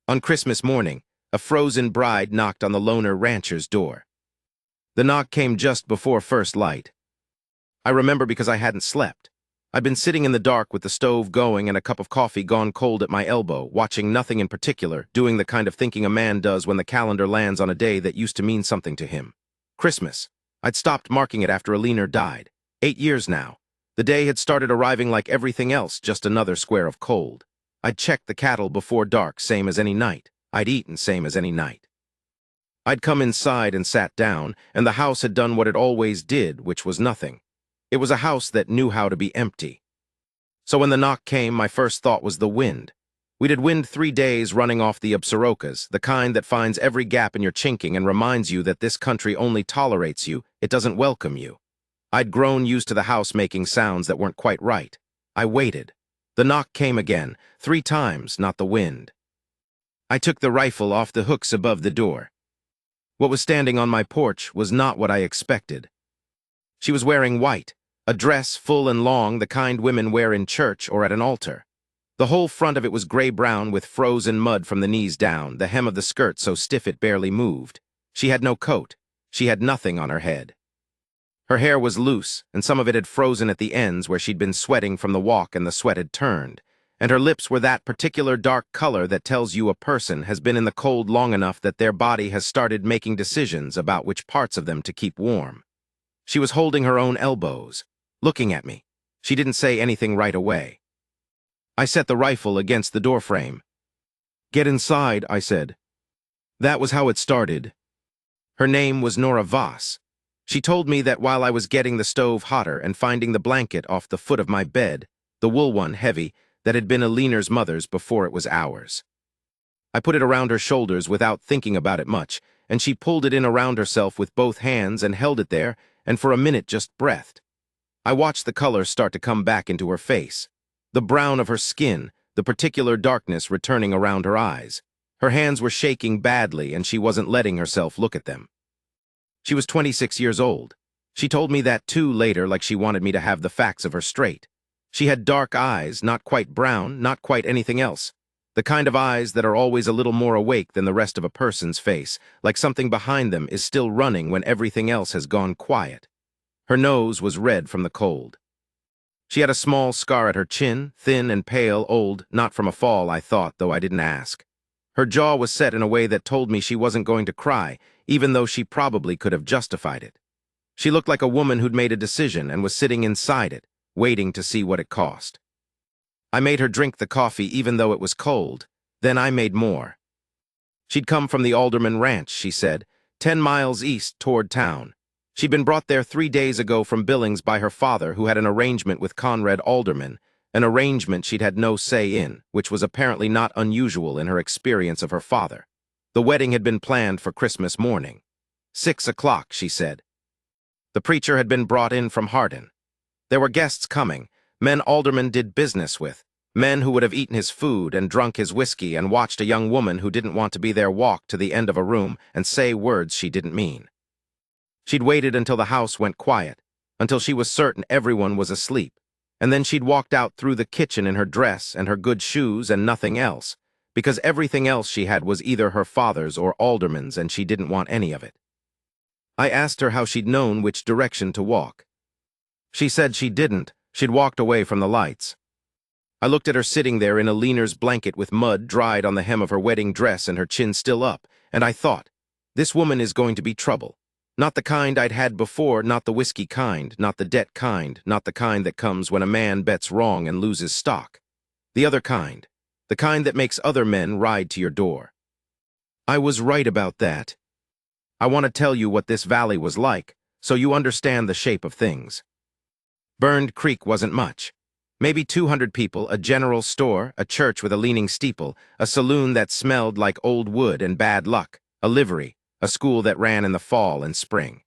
On Christmas morning, a frozen bride knocked on the loner rancher's door. The knock came just before first light. I remember because I hadn't slept. I'd been sitting in the dark with the stove going and a cup of coffee gone cold at my elbow, watching nothing in particular, doing the kind of thinking a man does when the calendar lands on a day that used to mean something to him. Christmas. I'd stopped marking it after Alina died. 8 years now. The day had started arriving like everything else, just another square of cold. I'd checked the cattle before dark, same as any night. I'd eaten, same as any night. I'd come inside and sat down, and the house had done what it always did, which was nothing. It was a house that knew how to be empty. So when the knock came, my first thought was the wind. We'd had wind 3 days running off the Upsarokas, the kind that finds every gap in your chinking and reminds you that this country only tolerates you, it doesn't welcome you. I'd grown used to the house making sounds that weren't quite right. I waited. The knock came again, 3 times, not the wind. I took the rifle off the hooks above the door. What was standing on my porch was not what I expected. She was wearing white, a dress full and long, the kind women wear in church or at an altar. The whole front of it was gray-brown with frozen mud from the knees down, the hem of the skirt so stiff it barely moved. She had no coat. She had nothing on her head. Her hair was loose, and some of it had frozen at the ends where she'd been sweating from the walk and the sweat had turned, and her lips were that particular dark color that tells you a person has been in the cold long enough that their body has started making decisions about which parts of them to keep warm. She was holding her own elbows, looking at me. She didn't say anything right away. I set the rifle against the doorframe. "Get inside," I said. That was how it started. Her name was Nora Voss. She told me that while I was getting the stove hotter and finding the blanket off the foot of my bed, the wool one heavy, that had been Alina's mother's before it was ours. I put it around her shoulders without thinking about it much, and she pulled it in around herself with both hands and held it there, and for a minute just breathed. I watched the color start to come back into her face. The brown of her skin, the particular darkness returning around her eyes. Her hands were shaking badly, and she wasn't letting herself look at them. She was 26 years old. She told me that too later, like she wanted me to have the facts of her straight. She had dark eyes, not quite brown, not quite anything else. The kind of eyes that are always a little more awake than the rest of a person's face, like something behind them is still running when everything else has gone quiet. Her nose was red from the cold. She had a small scar at her chin, thin and pale, old, not from a fall, I thought, though I didn't ask. Her jaw was set in a way that told me she wasn't going to cry, even though she probably could have justified it. She looked like a woman who'd made a decision and was sitting inside it, waiting to see what it cost. I made her drink the coffee even though it was cold. Then I made more. She'd come from the Alderman Ranch, she said, 10 miles east toward town. She'd been brought there 3 days ago from Billings by her father, who had an arrangement with Conrad Alderman, an arrangement she'd had no say in, which was apparently not unusual in her experience of her father. The wedding had been planned for Christmas morning. 6 o'clock, she said. The preacher had been brought in from Hardin. There were guests coming, men Alderman did business with, men who would have eaten his food and drunk his whiskey and watched a young woman who didn't want to be there walk to the end of a room and say words she didn't mean. She'd waited until the house went quiet, until she was certain everyone was asleep, and then she'd walked out through the kitchen in her dress and her good shoes and nothing else, because everything else she had was either her father's or Alderman's, and she didn't want any of it. I asked her how she'd known which direction to walk. She said she didn't. She'd walked away from the lights. I looked at her sitting there in Alina's blanket with mud dried on the hem of her wedding dress and her chin still up, and I thought, this woman is going to be trouble. Not the kind I'd had before, not the whiskey kind, not the debt kind, not the kind that comes when a man bets wrong and loses stock. The other kind, the kind that makes other men ride to your door. I was right about that. I want to tell you what this valley was like, so you understand the shape of things. Burned Creek wasn't much. Maybe 200 people, a general store, a church with a leaning steeple, a saloon that smelled like old wood and bad luck, a livery, a school that ran in the fall and spring.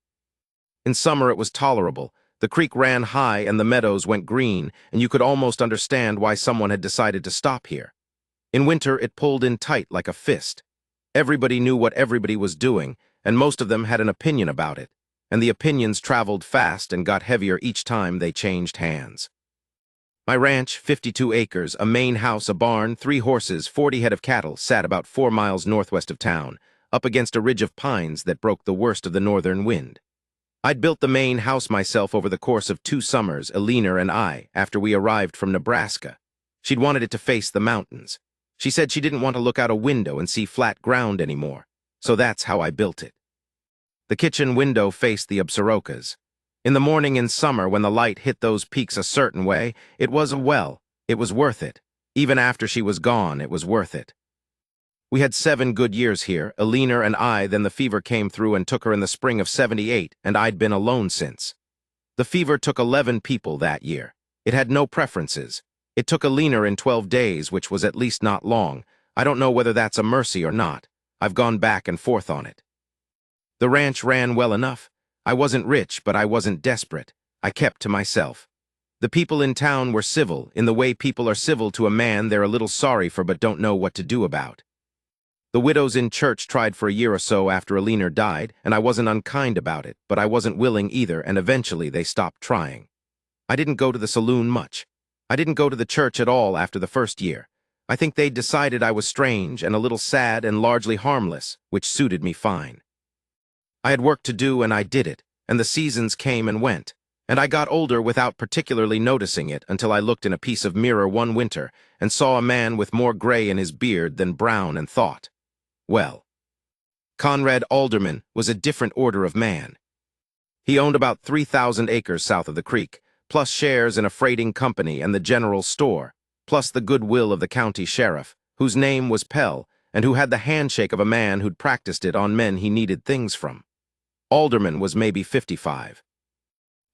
In summer it was tolerable. The creek ran high and the meadows went green, and you could almost understand why someone had decided to stop here. In winter it pulled in tight like a fist. Everybody knew what everybody was doing, and most of them had an opinion about it, and the opinions traveled fast and got heavier each time they changed hands. My ranch, 52 acres, a main house, a barn, 3 horses, 40 head of cattle, sat about 4 miles northwest of town, up against a ridge of pines that broke the worst of the northern wind. I'd built the main house myself over the course of 2 summers, Alina and I, after we arrived from Nebraska. She'd wanted it to face the mountains. She said she didn't want to look out a window and see flat ground anymore, so that's how I built it. The kitchen window faced the Absarokas. In the morning in summer, when the light hit those peaks a certain way, it was worth it. Even after she was gone, it was worth it. We had 7 good years here, Alina and I, then the fever came through and took her in the spring of '78, and I'd been alone since. The fever took 11 people that year. It had no preferences. It took Alina in 12 days, which was at least not long. I don't know whether that's a mercy or not. I've gone back and forth on it. The ranch ran well enough. I wasn't rich, but I wasn't desperate. I kept to myself. The people in town were civil, in the way people are civil to a man they're a little sorry for but don't know what to do about. The widows in church tried for a year or so after Alina died, and I wasn't unkind about it, but I wasn't willing either, and eventually they stopped trying. I didn't go to the saloon much. I didn't go to the church at all after the first year. I think they'd decided I was strange and a little sad and largely harmless, which suited me fine. I had work to do and I did it, and the seasons came and went, and I got older without particularly noticing it until I looked in a piece of mirror one winter and saw a man with more gray in his beard than brown and thought, well, Conrad Alderman was a different order of man. He owned about 3,000 acres south of the creek, plus shares in a freighting company and the general store, plus the goodwill of the county sheriff, whose name was Pell, and who had the handshake of a man who'd practiced it on men he needed things from. Alderman was maybe 55.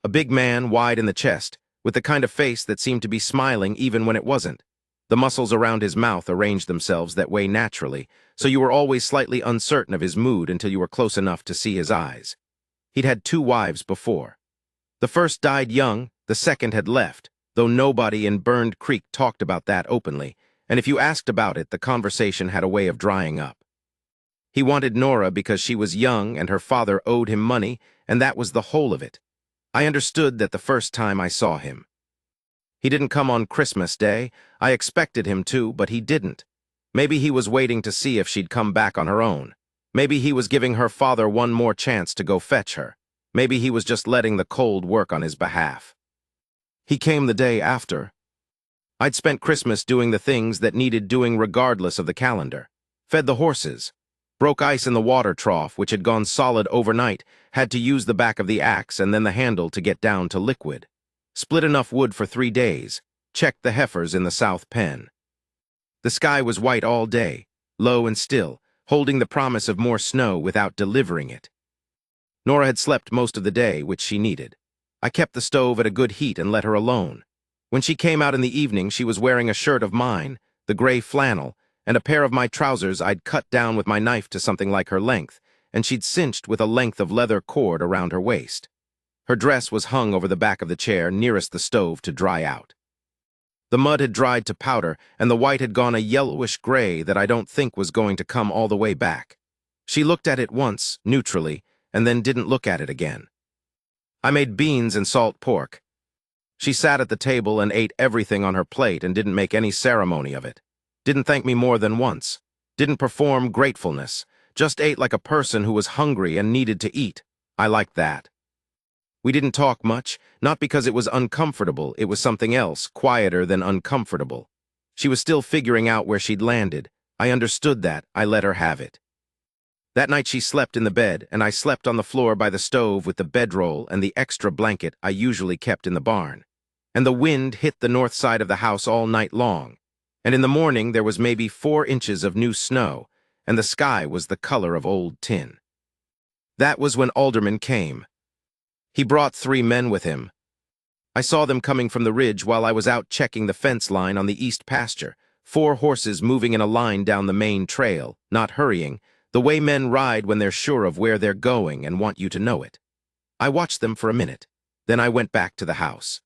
A big man, wide in the chest, with the kind of face that seemed to be smiling even when it wasn't. The muscles around his mouth arranged themselves that way naturally, so you were always slightly uncertain of his mood until you were close enough to see his eyes. He'd had 2 wives before. The first died young, the second had left, though nobody in Burned Creek talked about that openly, and if you asked about it, the conversation had a way of drying up. He wanted Nora because she was young and her father owed him money, and that was the whole of it. I understood that the first time I saw him. He didn't come on Christmas Day. I expected him to, but he didn't. Maybe he was waiting to see if she'd come back on her own. Maybe he was giving her father one more chance to go fetch her. Maybe he was just letting the cold work on his behalf. He came the day after. I'd spent Christmas doing the things that needed doing regardless of the calendar. Fed the horses. Broke ice in the water trough, which had gone solid overnight, had to use the back of the axe and then the handle to get down to liquid. Split enough wood for 3 days. Checked the heifers in the south pen. The sky was white all day, low and still, holding the promise of more snow without delivering it. Nora had slept most of the day, which she needed. I kept the stove at a good heat and let her alone. When she came out in the evening, she was wearing a shirt of mine, the gray flannel, and a pair of my trousers I'd cut down with my knife to something like her length, and she'd cinched with a length of leather cord around her waist. Her dress was hung over the back of the chair nearest the stove to dry out. The mud had dried to powder, and the white had gone a yellowish gray that I don't think was going to come all the way back. She looked at it once, neutrally, and then didn't look at it again. I made beans and salt pork. She sat at the table and ate everything on her plate and didn't make any ceremony of it. Didn't thank me more than once. Didn't perform gratefulness. Just ate like a person who was hungry and needed to eat. I liked that. We didn't talk much, not because it was uncomfortable, it was something else, quieter than uncomfortable. She was still figuring out where she'd landed. I understood that. I let her have it. That night she slept in the bed, and I slept on the floor by the stove with the bedroll and the extra blanket I usually kept in the barn. And the wind hit the north side of the house all night long. And in the morning there was maybe 4 inches of new snow, and the sky was the color of old tin. That was when Alderman came. He brought 3 men with him. I saw them coming from the ridge while I was out checking the fence line on the east pasture, 4 horses moving in a line down the main trail, not hurrying, the way men ride when they're sure of where they're going and want you to know it. I watched them for a minute. Then I went back to the house.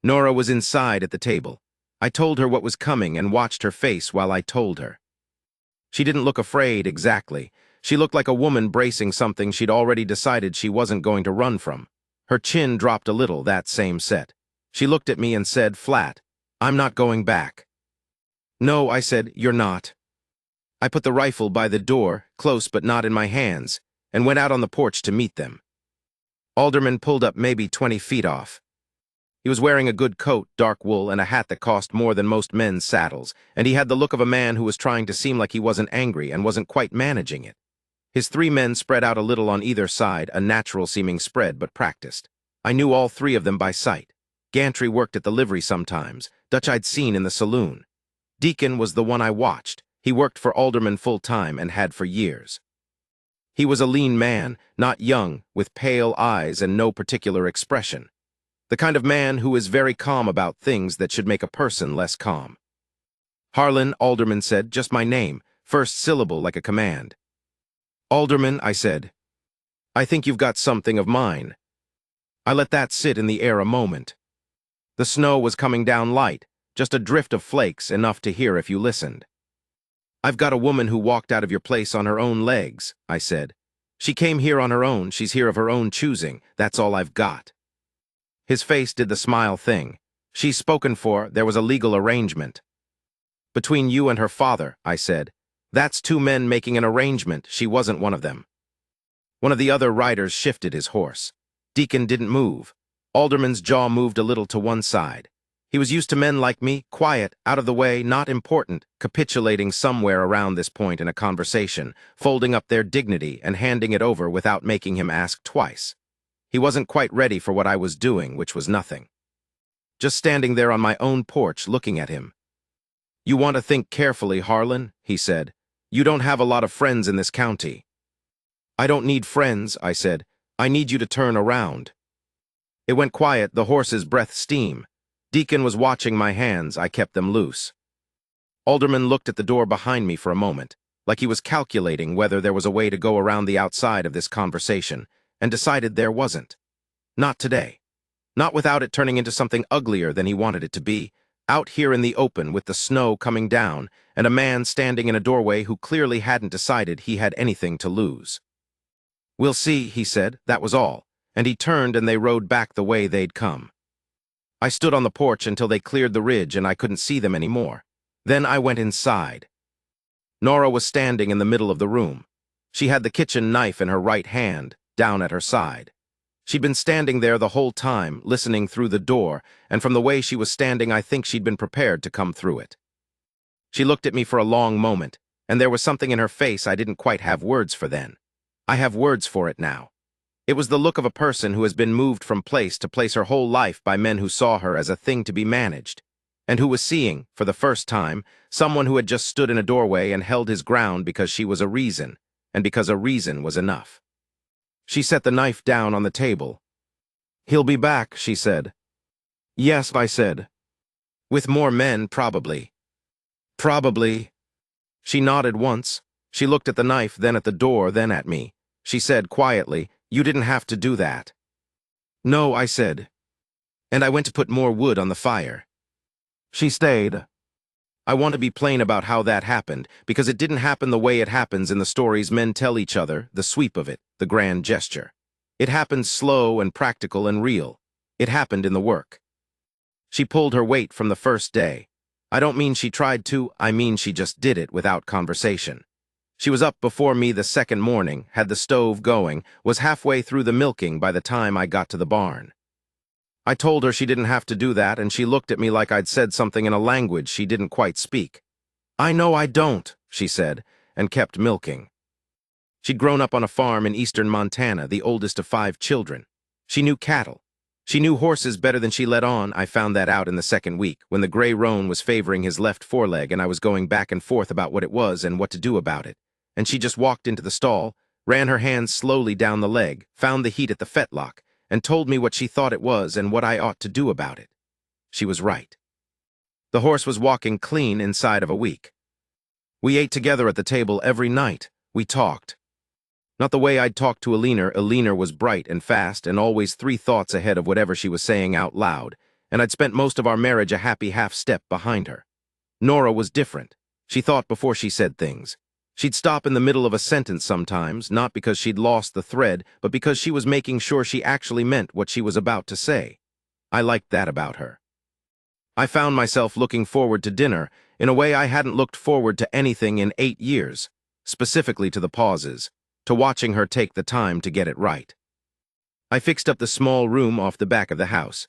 Nora was inside at the table. I told her what was coming and watched her face while I told her. She didn't look afraid exactly. She looked like a woman bracing something she'd already decided she wasn't going to run from. Her chin dropped a little that same set. She looked at me and said flat, "I'm not going back." "No," I said, "you're not." I put the rifle by the door, close but not in my hands, and went out on the porch to meet them. Alderman pulled up maybe 20 feet off. He was wearing a good coat, dark wool, and a hat that cost more than most men's saddles, and he had the look of a man who was trying to seem like he wasn't angry and wasn't quite managing it. His 3 men spread out a little on either side, a natural-seeming spread but practiced. I knew all 3 of them by sight. Gantry worked at the livery sometimes, Dutch I'd seen in the saloon. Deacon was the one I watched. He worked for Alderman full-time and had for years. He was a lean man, not young, with pale eyes and no particular expression. The kind of man who is very calm about things that should make a person less calm. "Harlan," Alderman said, "just my name, first syllable like a command." "Alderman," I said, "I think you've got something of mine." I let that sit in the air a moment. The snow was coming down light, just a drift of flakes, enough to hear if you listened. "I've got a woman who walked out of your place on her own legs," I said. "She came here on her own, she's here of her own choosing, that's all I've got." His face did the smile thing. "She's spoken for, there was a legal arrangement." "Between you and her father," I said. "That's 2 men making an arrangement, she wasn't one of them." One of the other riders shifted his horse. Deacon didn't move. Alderman's jaw moved a little to one side. He was used to men like me, quiet, out of the way, not important, capitulating somewhere around this point in a conversation, folding up their dignity and handing it over without making him ask twice. He wasn't quite ready for what I was doing, which was nothing. Just standing there on my own porch looking at him. "You want to think carefully, Harlan," he said. "You don't have a lot of friends in this county." "I don't need friends," I said. "I need you to turn around." It went quiet, the horse's breath steam. Deacon was watching my hands, I kept them loose. Alderman looked at the door behind me for a moment, like he was calculating whether there was a way to go around the outside of this conversation, and decided there wasn't. Not today. Not without it turning into something uglier than he wanted it to be, out here in the open with the snow coming down, and a man standing in a doorway who clearly hadn't decided he had anything to lose. "We'll see," he said, that was all, and he turned and they rode back the way they'd come. I stood on the porch until they cleared the ridge and I couldn't see them anymore. Then I went inside. Nora was standing in the middle of the room. She had the kitchen knife in her right hand, down at her side. She'd been standing there the whole time, listening through the door, and from the way she was standing I think she'd been prepared to come through it. She looked at me for a long moment, and there was something in her face I didn't quite have words for then. I have words for it now. It was the look of a person who has been moved from place to place her whole life by men who saw her as a thing to be managed, and who was seeing, for the first time, someone who had just stood in a doorway and held his ground because she was a reason, and because a reason was enough. She set the knife down on the table. "He'll be back," she said. "Yes," I said. "With more men, probably." "Probably." She nodded once. She looked at the knife, then at the door, then at me. She said quietly, "You didn't have to do that." "No," I said. "And I went to put more wood on the fire." She stayed. I want to be plain about how that happened, because it didn't happen the way it happens in the stories men tell each other, the sweep of it, the grand gesture. It happened slow and practical and real. It happened in the work. She pulled her weight from the first day. I don't mean she tried to, I mean she just did it without conversation. She was up before me the second morning, had the stove going, was halfway through the milking by the time I got to the barn. I told her she didn't have to do that, and she looked at me like I'd said something in a language she didn't quite speak. "I know I don't," she said, and kept milking. She'd grown up on a farm in eastern Montana, the oldest of 5 children. She knew cattle. She knew horses better than she let on. I found that out in the second week, when the gray roan was favoring his left foreleg and I was going back and forth about what it was and what to do about it. And she just walked into the stall, ran her hands slowly down the leg, found the heat at the fetlock, and told me what she thought it was and what I ought to do about it. She was right. The horse was walking clean inside of a week. We ate together at the table every night. We talked. Not the way I'd talked to Alina. Alina was bright and fast and always 3 thoughts ahead of whatever she was saying out loud, and I'd spent most of our marriage a happy half-step behind her. Nora was different. She thought before she said things. She'd stop in the middle of a sentence sometimes, not because she'd lost the thread, but because she was making sure she actually meant what she was about to say. I liked that about her. I found myself looking forward to dinner in a way I hadn't looked forward to anything in 8 years, specifically to the pauses, to watching her take the time to get it right. I fixed up the small room off the back of the house.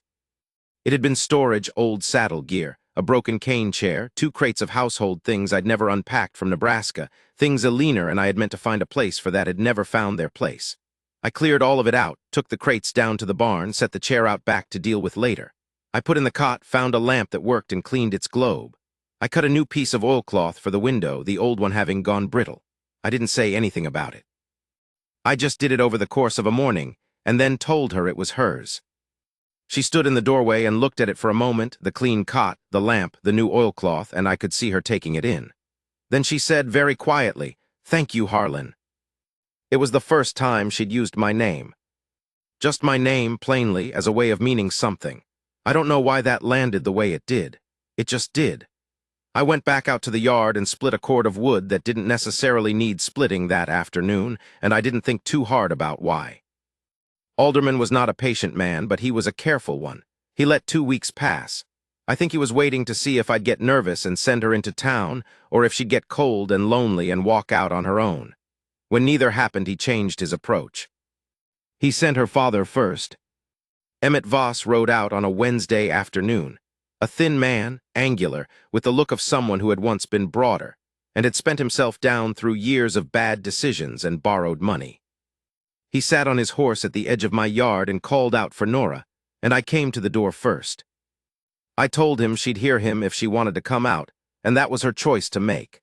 It had been storage old saddle gear, a broken cane chair, 2 crates of household things I'd never unpacked from Nebraska, things Alina and I had meant to find a place for that had never found their place. I cleared all of it out, took the crates down to the barn, set the chair out back to deal with later. I put in the cot, found a lamp that worked and cleaned its globe. I cut a new piece of oilcloth for the window, the old one having gone brittle. I didn't say anything about it. I just did it over the course of a morning, and then told her it was hers. She stood in the doorway and looked at it for a moment, the clean cot, the lamp, the new oilcloth, and I could see her taking it in. Then she said very quietly, "Thank you, Harlan." It was the first time she'd used my name. Just my name, plainly, as a way of meaning something. I don't know why that landed the way it did. It just did. I went back out to the yard and split a cord of wood that didn't necessarily need splitting that afternoon, and I didn't think too hard about why. Alderman was not a patient man, but he was a careful one. He let 2 weeks pass. I think he was waiting to see if I'd get nervous and send her into town, or if she'd get cold and lonely and walk out on her own. When neither happened, he changed his approach. He sent her father first. Emmett Voss rode out on a Wednesday afternoon. A thin man, angular, with the look of someone who had once been broader, and had spent himself down through years of bad decisions and borrowed money. He sat on his horse at the edge of my yard and called out for Nora, and I came to the door first. I told him she'd hear him if she wanted to come out, and that was her choice to make.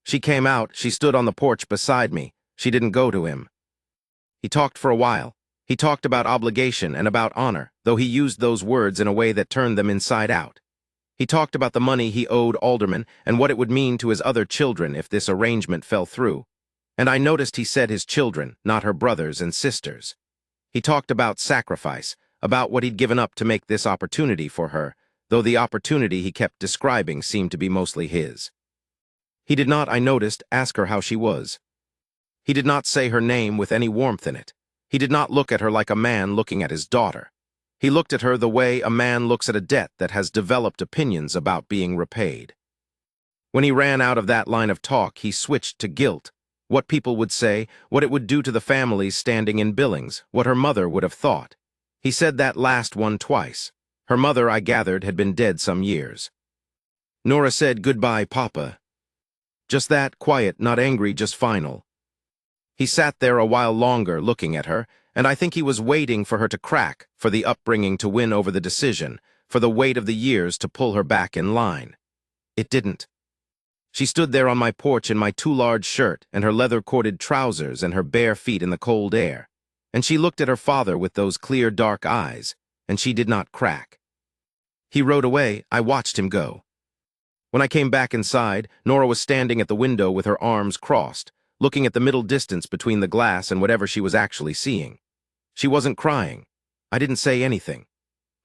She came out, she stood on the porch beside me. She didn't go to him. He talked for a while. He talked about obligation and about honor, though he used those words in a way that turned them inside out. He talked about the money he owed Alderman and what it would mean to his other children if this arrangement fell through. And I noticed he said his children, not her brothers and sisters. He talked about sacrifice, about what he'd given up to make this opportunity for her, though the opportunity he kept describing seemed to be mostly his. He did not, I noticed, ask her how she was. He did not say her name with any warmth in it. He did not look at her like a man looking at his daughter. He looked at her the way a man looks at a debt that has developed opinions about being repaid. When he ran out of that line of talk, he switched to guilt. What people would say, what it would do to the families standing in Billings, what her mother would have thought. He said that last one twice. Her mother, I gathered, had been dead some years. Nora said, "Goodbye, Papa." Just that, quiet, not angry, just final. He sat there a while longer looking at her, and I think he was waiting for her to crack, for the upbringing to win over the decision, for the weight of the years to pull her back in line. It didn't. She stood there on my porch in my too large shirt and her leather-corded trousers and her bare feet in the cold air, and she looked at her father with those clear, dark eyes, and she did not crack. He rode away. I watched him go. When I came back inside, Nora was standing at the window with her arms crossed, looking at the middle distance between the glass and whatever she was actually seeing. She wasn't crying. I didn't say anything.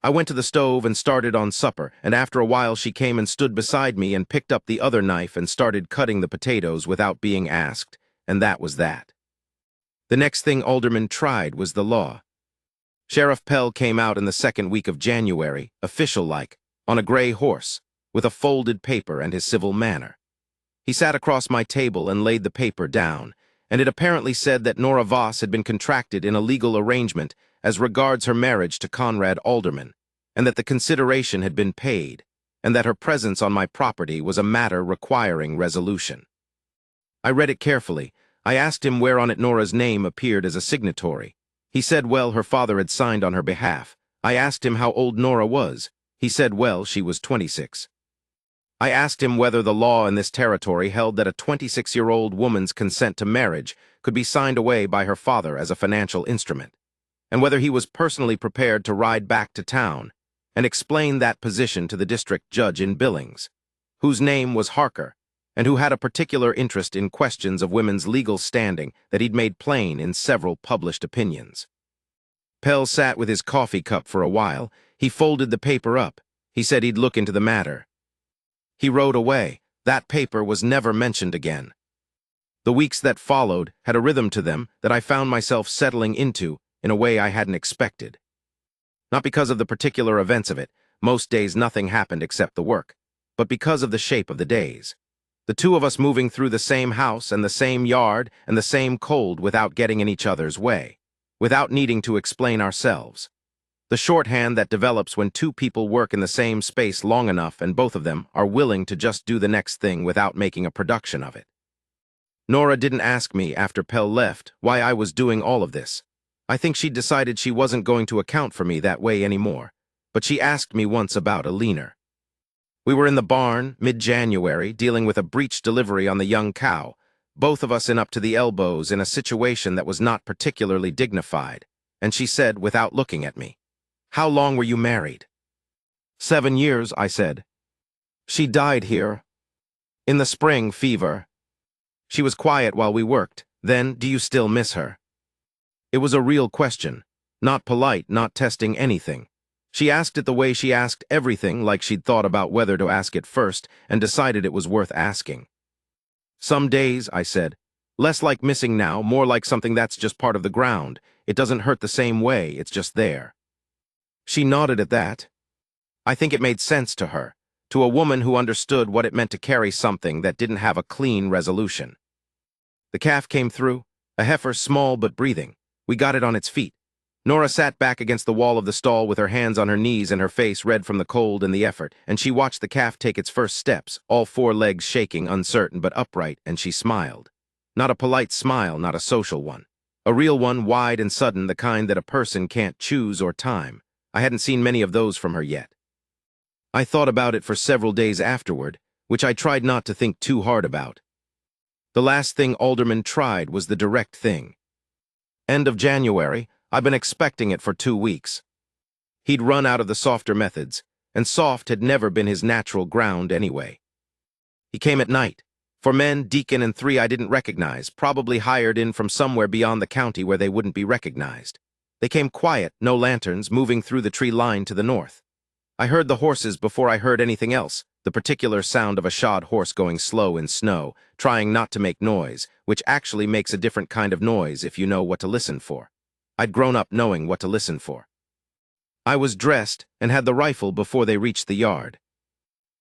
I went to the stove and started on supper, and after a while she came and stood beside me and picked up the other knife and started cutting the potatoes without being asked, and that was that. The next thing Alderman tried was the law. Sheriff Pell came out in the second week of January, official-like, on a gray horse, with a folded paper and his civil manner. He sat across my table and laid the paper down, and it apparently said that Nora Voss had been contracted in a legal arrangement as regards her marriage to Conrad Alderman, and that the consideration had been paid, and that her presence on my property was a matter requiring resolution. I read it carefully. I asked him where on it Nora's name appeared as a signatory. He said, well, her father had signed on her behalf. I asked him how old Nora was. He said, well, she was 26. I asked him whether the law in this territory held that a 26-year-old woman's consent to marriage could be signed away by her father as a financial instrument, and whether he was personally prepared to ride back to town and explain that position to the district judge in Billings, whose name was Harker, and who had a particular interest in questions of women's legal standing that he'd made plain in several published opinions. Pell sat with his coffee cup for a while. He folded the paper up. He said he'd look into the matter. He rode away. That paper was never mentioned again. The weeks that followed had a rhythm to them that I found myself settling into in a way I hadn't expected. Not because of the particular events of it, most days nothing happened except the work, but because of the shape of the days. The two of us moving through the same house and the same yard and the same cold without getting in each other's way, without needing to explain ourselves. The shorthand that develops when two people work in the same space long enough and both of them are willing to just do the next thing without making a production of it. Nora didn't ask me after Pell left why I was doing all of this. I think she'd decided she wasn't going to account for me that way anymore, but she asked me once about a leaner. We were in the barn, mid-January, dealing with a breech delivery on the young cow, both of us in up to the elbows in a situation that was not particularly dignified, and she said without looking at me, "How long were you married?" 7 years, I said. She died here. In the spring, fever. She was quiet while we worked. Then, do you still miss her? It was a real question, not polite, not testing anything. She asked it the way she asked everything, like she'd thought about whether to ask it first and decided it was worth asking. Some days, I said, less like missing now, more like something that's just part of the ground. It doesn't hurt the same way, it's just there. She nodded at that. I think it made sense to her, to a woman who understood what it meant to carry something that didn't have a clean resolution. The calf came through, a heifer small but breathing. We got it on its feet. Nora sat back against the wall of the stall with her hands on her knees and her face red from the cold and the effort, and she watched the calf take its first steps, all 4 legs shaking, uncertain but upright, and she smiled. Not a polite smile, not a social one. A real one, wide and sudden, the kind that a person can't choose or time. I hadn't seen many of those from her yet. I thought about it for several days afterward, which I tried not to think too hard about. The last thing Alderman tried was the direct thing. End of January, I've been expecting it for 2 weeks. He'd run out of the softer methods, and soft had never been his natural ground anyway. He came at night. 4 men, Deacon and 3 I didn't recognize, probably hired in from somewhere beyond the county where they wouldn't be recognized. They came quiet, no lanterns, moving through the tree line to the north. I heard the horses before I heard anything else, the particular sound of a shod horse going slow in snow, trying not to make noise, which actually makes a different kind of noise if you know what to listen for. I'd grown up knowing what to listen for. I was dressed and had the rifle before they reached the yard.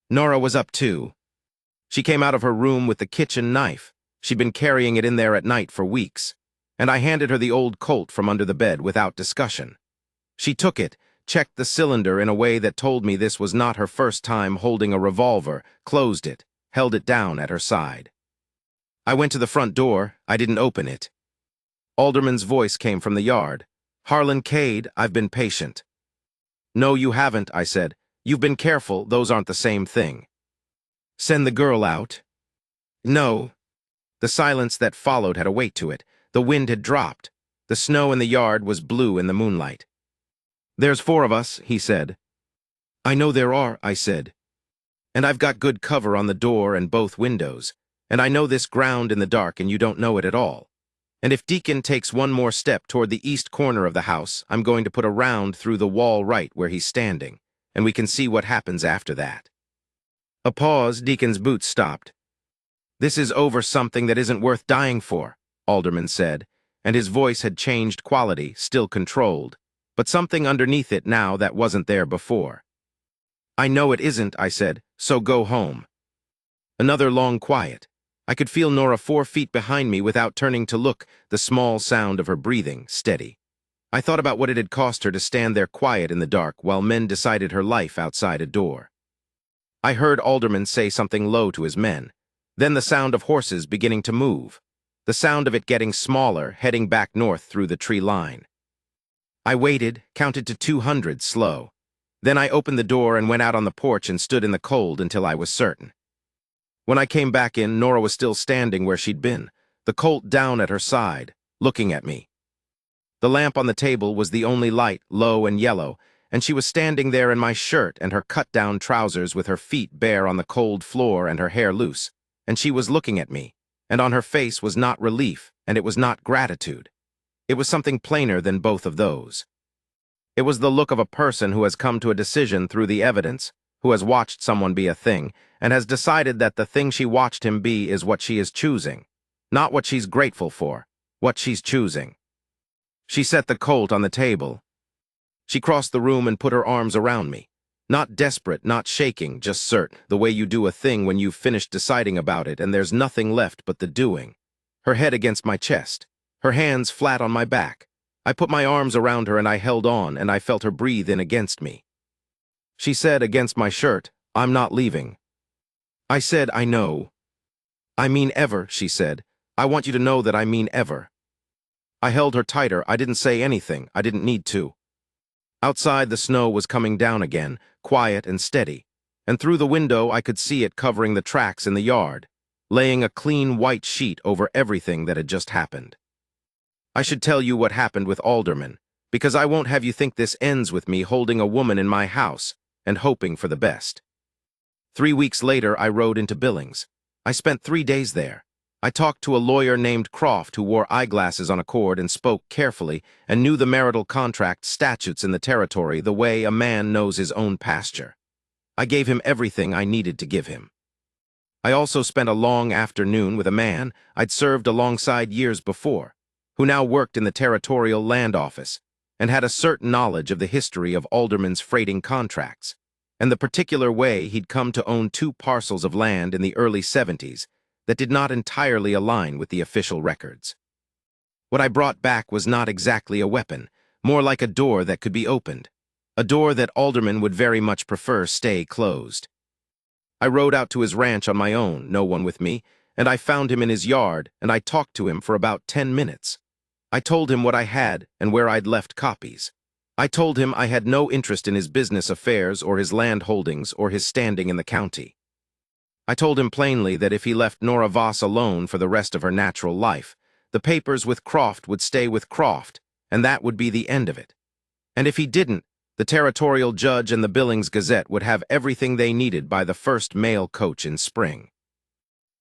Nora was up too. She came out of her room with the kitchen knife. She'd been carrying it in there at night for weeks, and I handed her the old Colt from under the bed without discussion. She took it, checked the cylinder in a way that told me this was not her first time holding a revolver, closed it, held it down at her side. I went to the front door. I didn't open it. Alderman's voice came from the yard. "Harlan Cade, I've been patient." "No, you haven't," I said. "You've been careful, those aren't the same thing." "Send the girl out?" "No." The silence that followed had a weight to it. The wind had dropped. The snow in the yard was blue in the moonlight. "There's 4 of us," he said. "I know there are," I said. "And I've got good cover on the door and both windows. And I know this ground in the dark and you don't know it at all. And if Deacon takes 1 more step toward the east corner of the house, I'm going to put a round through the wall right where he's standing, and we can see what happens after that." A pause. Deacon's boots stopped. "This is over something that isn't worth dying for," Alderman said, and his voice had changed quality, still controlled, but something underneath it now that wasn't there before. "I know it isn't," I said, "so go home." Another long quiet. I could feel Nora 4 feet behind me without turning to look, the small sound of her breathing, steady. I thought about what it had cost her to stand there quiet in the dark while men decided her life outside a door. I heard Alderman say something low to his men, then the sound of horses beginning to move, the sound of it getting smaller, heading back north through the tree line. I waited, counted to 200 slow. Then I opened the door and went out on the porch and stood in the cold until I was certain. When I came back in, Nora was still standing where she'd been, the Colt down at her side, looking at me. The lamp on the table was the only light, low and yellow, and she was standing there in my shirt and her cut-down trousers with her feet bare on the cold floor and her hair loose, and she was looking at me, and on her face was not relief, and it was not gratitude. It was something plainer than both of those. It was the look of a person who has come to a decision through the evidence, who has watched someone be a thing, and has decided that the thing she watched him be is what she is choosing. Not what she's grateful for, what she's choosing. She set the Colt on the table. She crossed the room and put her arms around me. Not desperate, not shaking, just cert, the way you do a thing when you've finished deciding about it and there's nothing left but the doing. Her head against my chest, her hands flat on my back. I put my arms around her and I held on, and I felt her breathe in against me. She said against my shirt, "I'm not leaving." I said, "I know." "I mean ever," she said. "I want you to know that I mean ever." I held her tighter. I didn't say anything. I didn't need to. Outside, the snow was coming down again, quiet and steady, and through the window I could see it covering the tracks in the yard, laying a clean white sheet over everything that had just happened. I should tell you what happened with Alderman, because I won't have you think this ends with me holding a woman in my house and hoping for the best. 3 weeks later, I rode into Billings. I spent 3 days there. I talked to a lawyer named Croft who wore eyeglasses on a cord and spoke carefully and knew the marital contract statutes in the territory the way a man knows his own pasture. I gave him everything I needed to give him. I also spent a long afternoon with a man I'd served alongside years before, who now worked in the territorial land office and had a certain knowledge of the history of Alderman's freighting contracts and the particular way he'd come to own 2 parcels of land in the early 70s that did not entirely align with the official records. What I brought back was not exactly a weapon, more like a door that could be opened, a door that Alderman would very much prefer stay closed. I rode out to his ranch on my own, no one with me, and I found him in his yard, and I talked to him for about 10 minutes. I told him what I had and where I'd left copies. I told him I had no interest in his business affairs or his land holdings or his standing in the county. I told him plainly that if he left Nora Voss alone for the rest of her natural life, the papers with Croft would stay with Croft, and that would be the end of it. And if he didn't, the territorial judge and the Billings Gazette would have everything they needed by the first mail coach in spring.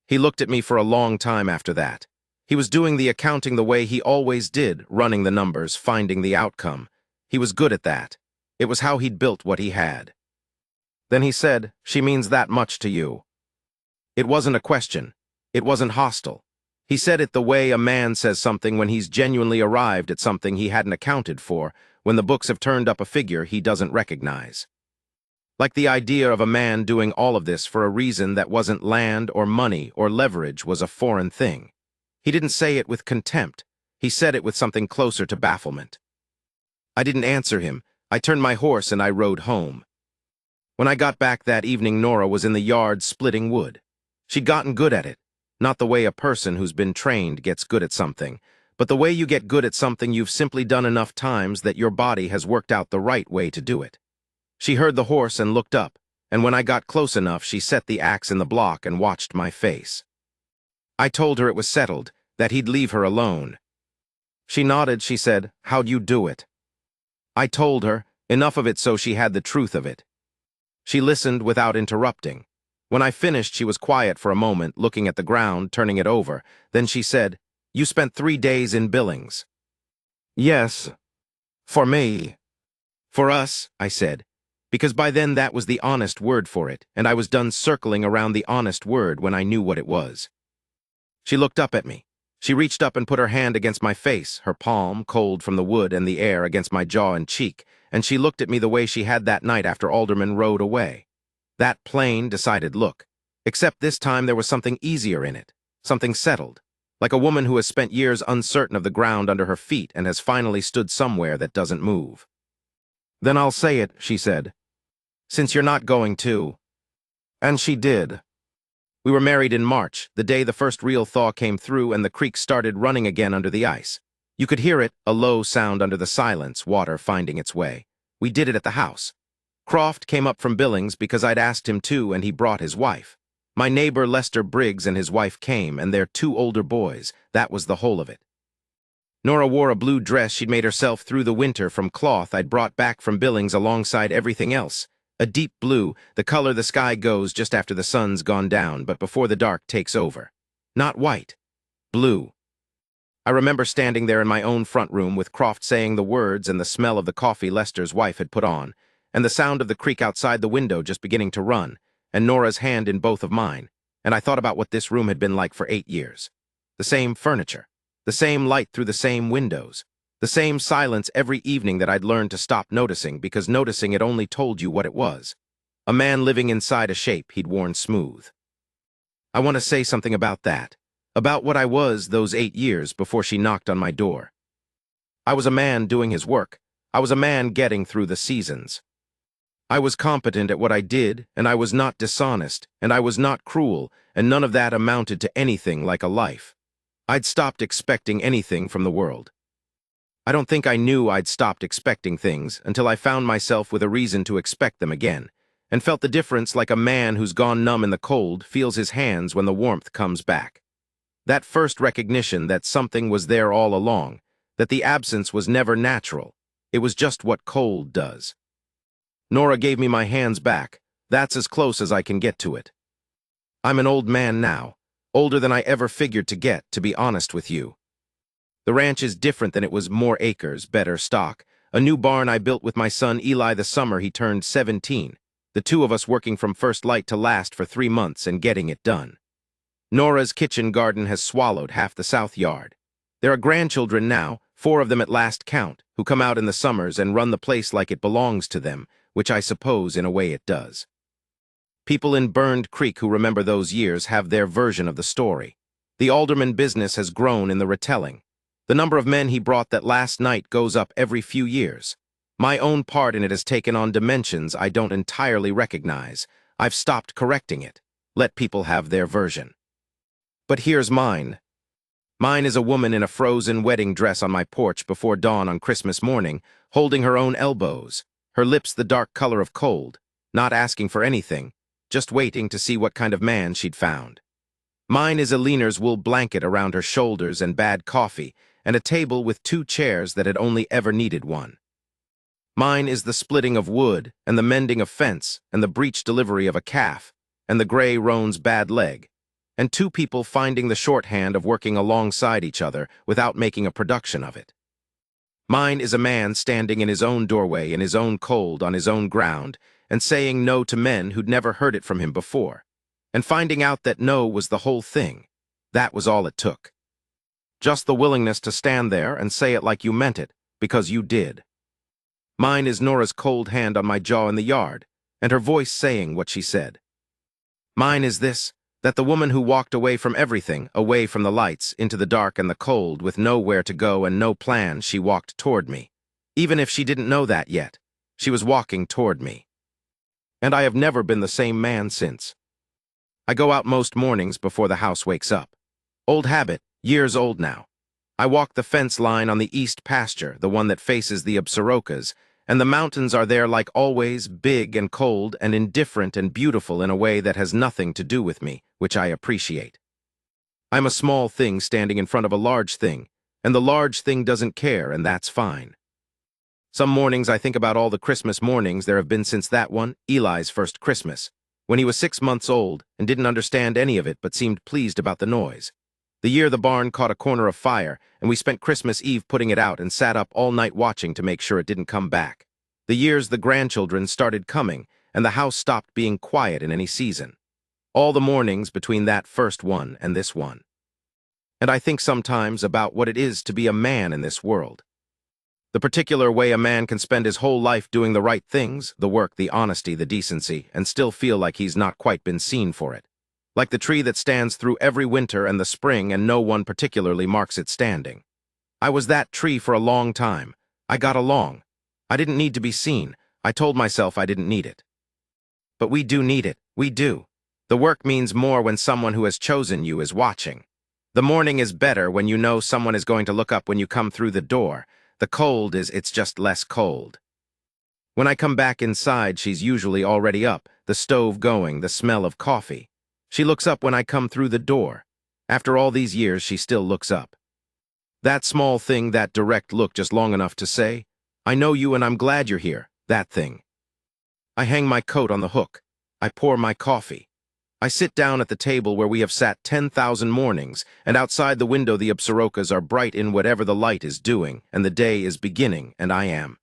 He looked at me for a long time after that. He was doing the accounting the way he always did, running the numbers, finding the outcome. He was good at that. It was how he'd built what he had. Then he said, "She means that much to you." It wasn't a question. It wasn't hostile. He said it the way a man says something when he's genuinely arrived at something he hadn't accounted for, when the books have turned up a figure he doesn't recognize. Like the idea of a man doing all of this for a reason that wasn't land or money or leverage was a foreign thing. He didn't say it with contempt. He said it with something closer to bafflement. I didn't answer him. I turned my horse and I rode home. When I got back that evening, Nora was in the yard splitting wood. She'd gotten good at it, not the way a person who's been trained gets good at something, but the way you get good at something you've simply done enough times that your body has worked out the right way to do it. She heard the horse and looked up, and when I got close enough, she set the axe in the block and watched my face. I told her it was settled, that he'd leave her alone. She nodded. She said, "How'd you do it?" I told her, enough of it so she had the truth of it. She listened without interrupting. When I finished, she was quiet for a moment, looking at the ground, turning it over. Then she said, "You spent 3 days in Billings." "Yes. For me." "For us," I said, because by then that was the honest word for it, and I was done circling around the honest word when I knew what it was. She looked up at me. She reached up and put her hand against my face, her palm, cold from the wood and the air, against my jaw and cheek, and she looked at me the way she had that night after Alderman rode away. That plain, decided look, except this time there was something easier in it, something settled, like a woman who has spent years uncertain of the ground under her feet and has finally stood somewhere that doesn't move. "Then I'll say it," she said, "since you're not going to." And she did. We were married in March, the day the first real thaw came through and the creek started running again under the ice. You could hear it, a low sound under the silence, water finding its way. We did it at the house. Croft came up from Billings because I'd asked him to, and he brought his wife. My neighbor Lester Briggs and his wife came, and their 2 older boys. That was the whole of it. Nora wore a blue dress she'd made herself through the winter from cloth I'd brought back from Billings alongside everything else. A deep blue, the color the sky goes just after the sun's gone down, but before the dark takes over. Not white. Blue. I remember standing there in my own front room with Croft saying the words and the smell of the coffee Lester's wife had put on, and the sound of the creek outside the window just beginning to run, and Nora's hand in both of mine, and I thought about what this room had been like for 8 years. The same furniture, the same light through the same windows, The same silence every evening that I'd learned to stop noticing because noticing it only told you what it was. A man living inside a shape he'd worn smooth. I want to say something about that. About what I was those 8 years before she knocked on my door. I was a man doing his work. I was a man getting through the seasons. I was competent at what I did, and I was not dishonest, and I was not cruel, and none of that amounted to anything like a life. I'd stopped expecting anything from the world. I don't think I knew I'd stopped expecting things until I found myself with a reason to expect them again, and felt the difference like a man who's gone numb in the cold feels his hands when the warmth comes back. That first recognition that something was there all along, that the absence was never natural, it was just what cold does. Nora gave me my hands back. That's as close as I can get to it. I'm an old man now, older than I ever figured to get, to be honest with you. The ranch is different than it was, more acres, better stock. A new barn I built with my son Eli the summer he turned 17. The two of us working from first light to last for 3 months and getting it done. Nora's kitchen garden has swallowed half the south yard. There are grandchildren now, 4 of them at last count, who come out in the summers and run the place like it belongs to them, which I suppose in a way it does. People in Burned Creek who remember those years have their version of the story. The alderman business has grown in the retelling. The number of men he brought that last night goes up every few years. My own part in it has taken on dimensions I don't entirely recognize. I've stopped correcting it. Let people have their version. But here's mine. Mine is a woman in a frozen wedding dress on my porch before dawn on Christmas morning, holding her own elbows, her lips the dark color of cold, not asking for anything, just waiting to see what kind of man she'd found. Mine is a leaner's wool blanket around her shoulders and bad coffee, and a table with 2 chairs that had only ever needed one. Mine is the splitting of wood, and the mending of fence, and the breech delivery of a calf, and the gray roan's bad leg, and 2 people finding the shorthand of working alongside each other without making a production of it. Mine is a man standing in his own doorway in his own cold on his own ground and saying no to men who'd never heard it from him before, and finding out that no was the whole thing. That was all it took. Just the willingness to stand there and say it like you meant it, because you did. Mine is Nora's cold hand on my jaw in the yard, and her voice saying what she said. Mine is this, that the woman who walked away from everything, away from the lights, into the dark and the cold, with nowhere to go and no plan, she walked toward me. Even if she didn't know that yet, she was walking toward me. And I have never been the same man since. I go out most mornings before the house wakes up. Old habit, years old now. I walk the fence line on the east pasture, the one that faces the Absarokas, and the mountains are there like always, big and cold and indifferent and beautiful in a way that has nothing to do with me, which I appreciate. I'm a small thing standing in front of a large thing, and the large thing doesn't care, and that's fine. Some mornings I think about all the Christmas mornings there have been since that one, Eli's first Christmas, when he was 6 months old and didn't understand any of it but seemed pleased about the noise. The year the barn caught a corner of fire, and we spent Christmas Eve putting it out and sat up all night watching to make sure it didn't come back. The years the grandchildren started coming, and the house stopped being quiet in any season. All the mornings between that first one and this one. And I think sometimes about what it is to be a man in this world. The particular way a man can spend his whole life doing the right things, the work, the honesty, the decency, and still feel like he's not quite been seen for it. Like the tree that stands through every winter and the spring and no one particularly marks it standing. I was that tree for a long time. I got along. I didn't need to be seen. I told myself I didn't need it. But we do need it. We do. The work means more when someone who has chosen you is watching. The morning is better when you know someone is going to look up when you come through the door. The cold is it's just less cold. When I come back inside, she's usually already up, the stove going, the smell of coffee. She looks up when I come through the door. After all these years, she still looks up. That small thing, that direct look just long enough to say, I know you and I'm glad you're here, that thing. I hang my coat on the hook. I pour my coffee. I sit down at the table where we have sat 10,000 mornings, and outside the window the Absarokas are bright in whatever the light is doing, and the day is beginning, and I am.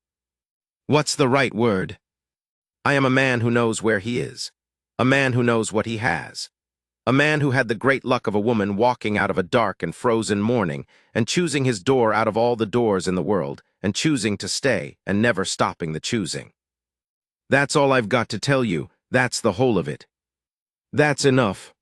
What's the right word? I am a man who knows where he is. A man who knows what he has. A man who had the great luck of a woman walking out of a dark and frozen morning and choosing his door out of all the doors in the world and choosing to stay and never stopping the choosing. That's all I've got to tell you. That's the whole of it. That's enough.